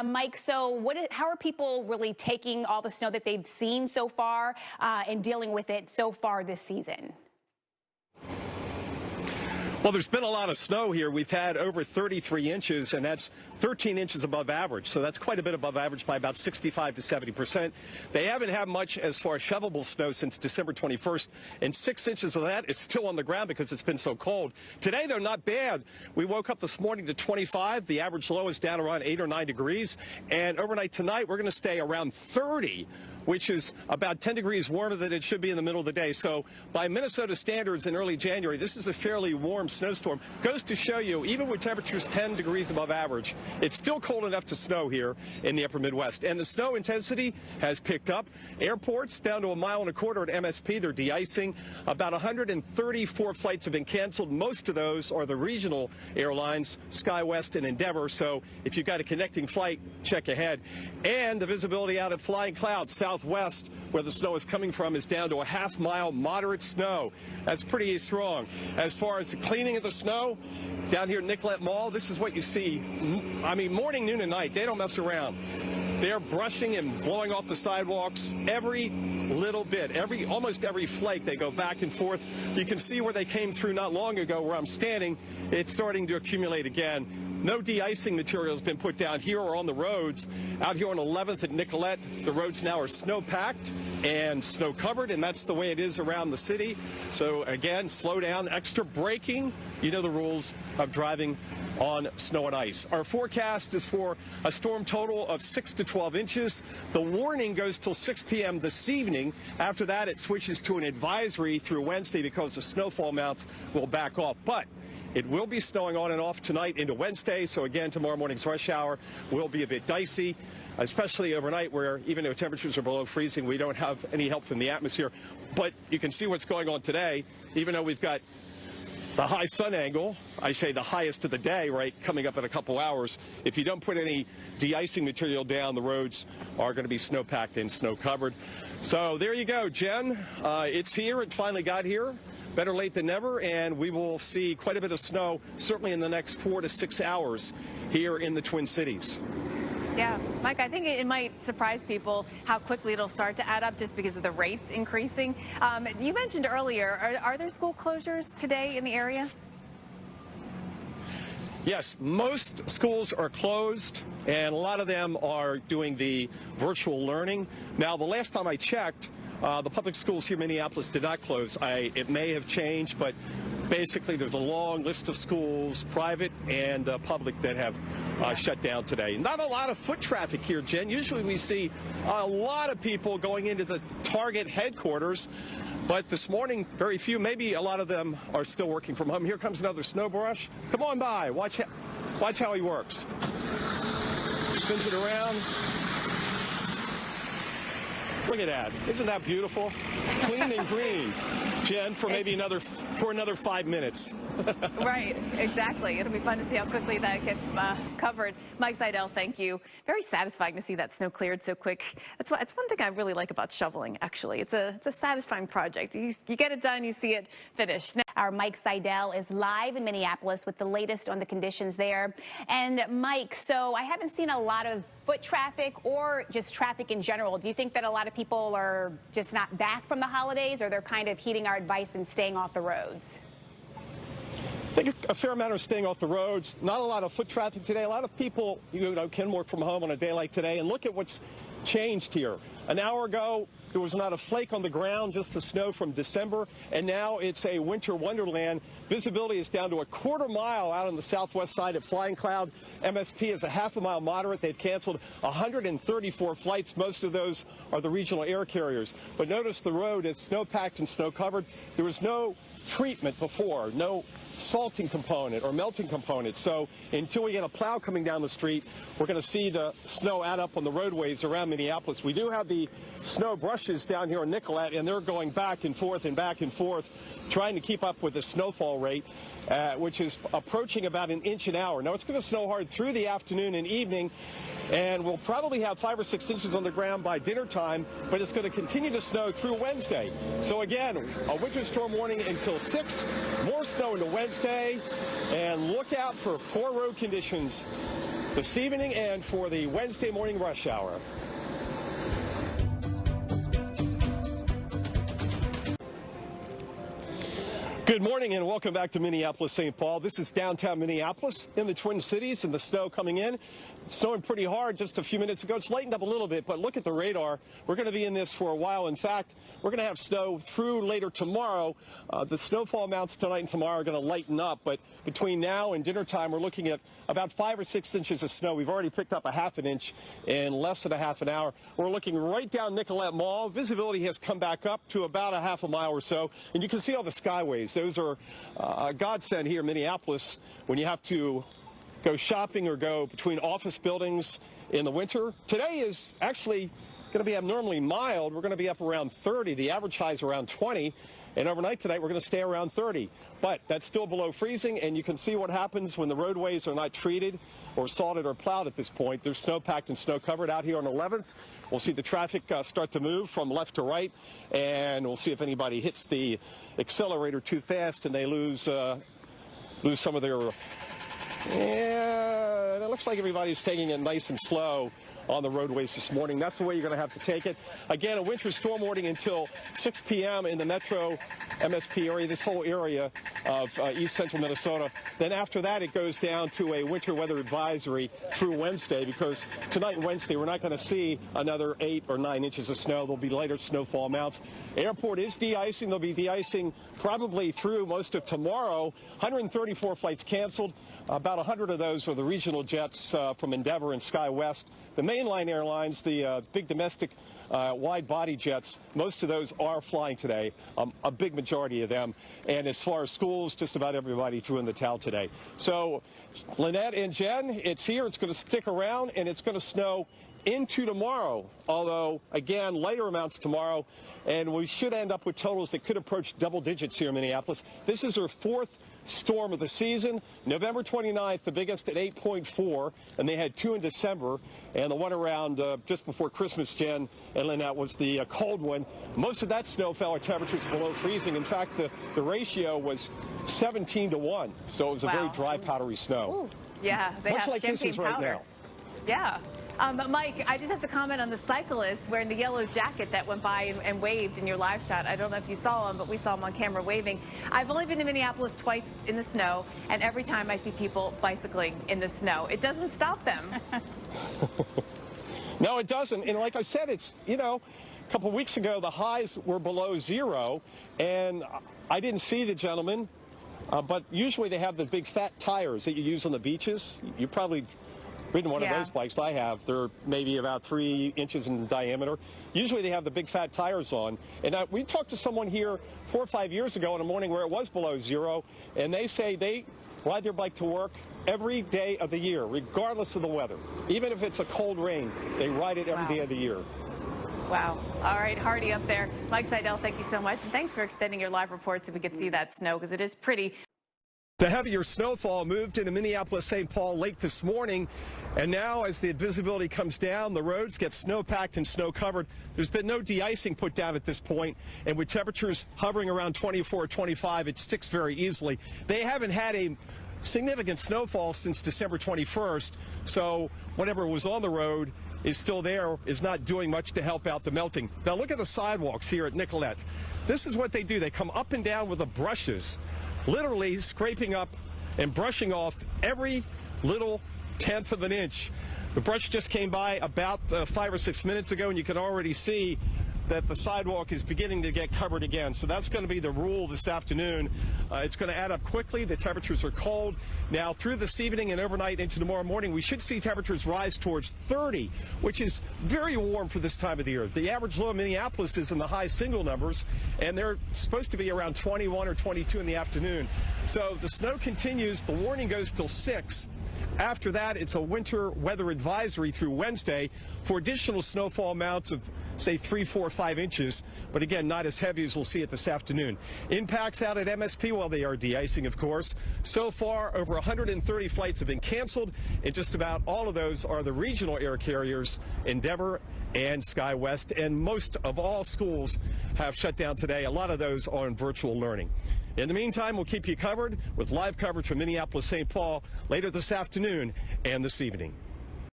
Mike, so how are people really taking all the snow that they've seen so far and dealing with it so far this season? Well, there's been a lot of snow here. We've had over 33 inches, and that's 13 inches above average. So that's quite a bit above average by about 65 to 70%. They haven't had much as far as shovelable snow since December 21st, and 6 inches of that is still on the ground because it's been so cold. Today, they're not bad. We woke up this morning to 25. The average low is down around 8 or 9 degrees. And overnight tonight, we're going to stay around 30, which is about 10 degrees warmer than it should be in the middle of the day. So by Minnesota standards in early January, this is a fairly warm snowstorm. Goes to show you, even with temperatures 10 degrees above average, it's still cold enough to snow here in the upper Midwest. And the snow intensity has picked up. Airports down to 1.25 miles at MSP. They're de-icing. About 134 flights have been canceled. Most of those are the regional airlines, SkyWest and Endeavor. So if you've got a connecting flight, check ahead. And the visibility out at Flying Cloud southwest, where the snow is coming from, is down to a half-mile moderate snow. That's pretty strong. As far as the cleaning of the snow, down here at Nicollet Mall, this is what you see. I mean, morning, noon, and night, they don't mess around. They're brushing and blowing off the sidewalks every little bit, almost every flake. They go back and forth. You can see where they came through not long ago where I'm standing. It's starting to accumulate again. No de-icing material has been put down here or on the roads. Out here on 11th at Nicollet, the roads now are snow-packed and snow-covered, and that's the way it is around the city. So, again, slow down, extra braking. You know the rules of driving on snow and ice. Our forecast is for a storm total of 6 to 12 inches. The warning goes till 6 p.m. this evening. After that, it switches to an advisory through Wednesday because the snowfall amounts will back off. But it will be snowing on and off tonight into Wednesday, so again, tomorrow morning's rush hour will be a bit dicey, especially overnight where even though temperatures are below freezing, we don't have any help from the atmosphere. But you can see what's going on today, even though we've got the high sun angle, I say the highest of the day, right, coming up in a couple hours. If you don't put any de-icing material down, the roads are going to be snow-packed and snow-covered. So there you go, Jen. It's here. It finally got here. Better late than never, and we will see quite a bit of snow, certainly in the next 4 to 6 hours here in the Twin Cities. Yeah, Mike, I think it might surprise people how quickly it'll start to add up just because of the rates increasing. You mentioned earlier, are there school closures today in the area? Yes, most schools are closed, and a lot of them are doing the virtual learning. Now, the last time I checked, the public schools here in Minneapolis did not close. It may have changed, but basically there's a long list of schools, private and public, that have shut down today. Not a lot of foot traffic here, Jen. Usually we see a lot of people going into the Target headquarters, but this morning, very few. Maybe a lot of them are still working from home. Here comes another snow brush. Come on by. Watch how he works. Spins it around. Look at that. Isn't that beautiful? Clean and green, Jen, for maybe another 5 minutes. Right, exactly. It'll be fun to see how quickly that gets covered. Mike Seidel, thank you. Very satisfying to see that snow cleared so quick. It's one thing I really like about shoveling, actually. It's a satisfying project. You get it done, you see it finished. Our Mike Seidel is live in Minneapolis with the latest on the conditions there. And Mike, so I haven't seen a lot of foot traffic or just traffic in general. Do you think that a lot of people are just not back from the holidays, or they're kind of heeding our advice and staying off the roads? I think a fair amount are staying off the roads. Not a lot of foot traffic today. A lot of people, can work from home on a day like today. And look at what's changed here. An hour ago, there was not a flake on the ground, just the snow from December. And now it's a winter wonderland. Visibility is down to a 1/4 mile out on the southwest side at Flying Cloud. MSP is a 1/2 mile moderate. They've canceled 134 flights. Most of those are the regional air carriers. But notice the road is snow-packed and snow-covered. There was no treatment before, no salting component or melting component. So until we get a plow coming down the street, we're going to see the snow add up on the roadways around Minneapolis. We do have the snow brushes down here in Nicollet, and they're going back and forth, trying to keep up with the snowfall rate, which is approaching about 1 inch an hour. Now, it's going to snow hard through the afternoon and evening, and we'll probably have 5 or 6 inches on the ground by dinner time, but it's going to continue to snow through Wednesday. So again, a winter storm warning until 6, more snow into Wednesday, and look out for poor road conditions this evening and for the Wednesday morning rush hour. Good morning and welcome back to Minneapolis, St. Paul. This is downtown Minneapolis in the Twin Cities, and the snow coming in. It's snowing pretty hard just a few minutes ago. It's lightened up a little bit, but look at the radar. We're going to be in this for a while. In fact, we're going to have snow through later tomorrow. The snowfall amounts tonight and tomorrow are going to lighten up, but between now and dinner time, we're looking at about 5 or 6 inches of snow. We've already picked up a half an inch in less than a half an hour. We're looking right down Nicollet Mall. Visibility has come back up to about a half a mile or so, and you can see all the skyways. Those are a godsend here in Minneapolis when you have to go shopping or go between office buildings in the winter. Today is actually going to be abnormally mild. We're going to be up around 30. The average high is around 20. And overnight tonight, we're going to stay around 30. But that's still below freezing, and you can see what happens when the roadways are not treated or salted or plowed at this point. They're snow-packed and snow-covered out here on 11th. We'll see the traffic start to move from left to right, and we'll see if anybody hits the accelerator too fast and they lose some of their... Yeah, it looks like everybody's taking it nice and slow on the roadways this morning. That's the way you're going to have to take it. Again, a winter storm warning until 6 p.m. in the metro MSP area, this whole area of east central Minnesota. Then after that, it goes down to a winter weather advisory through Wednesday, because tonight and Wednesday, we're not going to see another 8 or 9 inches of snow. There'll be later snowfall amounts. Airport is de-icing. They'll be de-icing probably through most of tomorrow. 134 flights canceled. About 100 of those were the regional jets from Endeavor and SkyWest. The mainline airlines, the big domestic wide-body jets, most of those are flying today, a big majority of them. And as far as schools, just about everybody threw in the towel today. So, Lynette and Jen, it's here. It's going to stick around, and it's going to snow into tomorrow, although, again, lighter amounts tomorrow. And we should end up with totals that could approach double digits here in Minneapolis. This is our 4th storm of the season. November 29th, the biggest at 8.4, and they had 2 in December, and the one around just before Christmas, Jen and Lynette, was the cold one. Most of that snow fell at temperatures below freezing. In fact, the ratio was 17 to 1, so it was a very dry, powdery snow. Ooh. Yeah, they much have like this is right powder. now. Yeah. Mike, I just have to comment on the cyclist wearing the yellow jacket that went by and waved in your live shot. I don't know if you saw him, but we saw him on camera waving. I've only been to Minneapolis twice in the snow, and every time I see people bicycling in the snow, it doesn't stop them. No, it doesn't. And like I said, it's, you know, a couple of weeks ago, the highs were below 0, and I didn't see the gentleman, but usually they have the big fat tires that you use on the beaches. You probably ridden one of those bikes. I have. They're maybe about 3 inches in diameter. Usually they have the big fat tires on. And we talked to someone here 4 or 5 years ago in a morning where it was below 0, and they say they ride their bike to work every day of the year, regardless of the weather. Even if it's a cold rain, they ride it every day of the year. Wow. All right, Hardy up there. Mike Seidel, thank you so much. And thanks for extending your live report so we could see that snow, because it is pretty. The heavier snowfall moved into Minneapolis, St. Paul late this morning, and now as the visibility comes down, the roads get snow-packed and snow-covered. There's been no de-icing put down at this point, and with temperatures hovering around 24 or 25, it sticks very easily. They haven't had a significant snowfall since December 21st, so whatever was on the road is still there, is not doing much to help out the melting. Now look at the sidewalks here at Nicollet. This is what they do. They come up and down with the brushes, literally scraping up and brushing off every little 1/10 of an inch. The brush just came by about 5 or 6 minutes ago, and you can already see that the sidewalk is beginning to get covered again. So that's going to be the rule this afternoon. It's going to add up quickly. The temperatures are cold. Now, through this evening and overnight into tomorrow morning, we should see temperatures rise towards 30, which is very warm for this time of the year. The average low in Minneapolis is in the high single numbers, and they're supposed to be around 21 or 22 in the afternoon. So the snow continues. The warning goes till 6. After that, it's a winter weather advisory through Wednesday for additional snowfall amounts of, say, 3, 4, 5 inches, but again, not as heavy as we'll see it this afternoon. Impacts out at MSP while they are de-icing, of course. So far, over 130 flights have been canceled, and just about all of those are the regional air carriers, Endeavor and SkyWest, and most of all schools have shut down today. A lot of those are in virtual learning. In the meantime, we'll keep you covered with live coverage from Minneapolis, St. Paul later this afternoon. afternoon and this evening.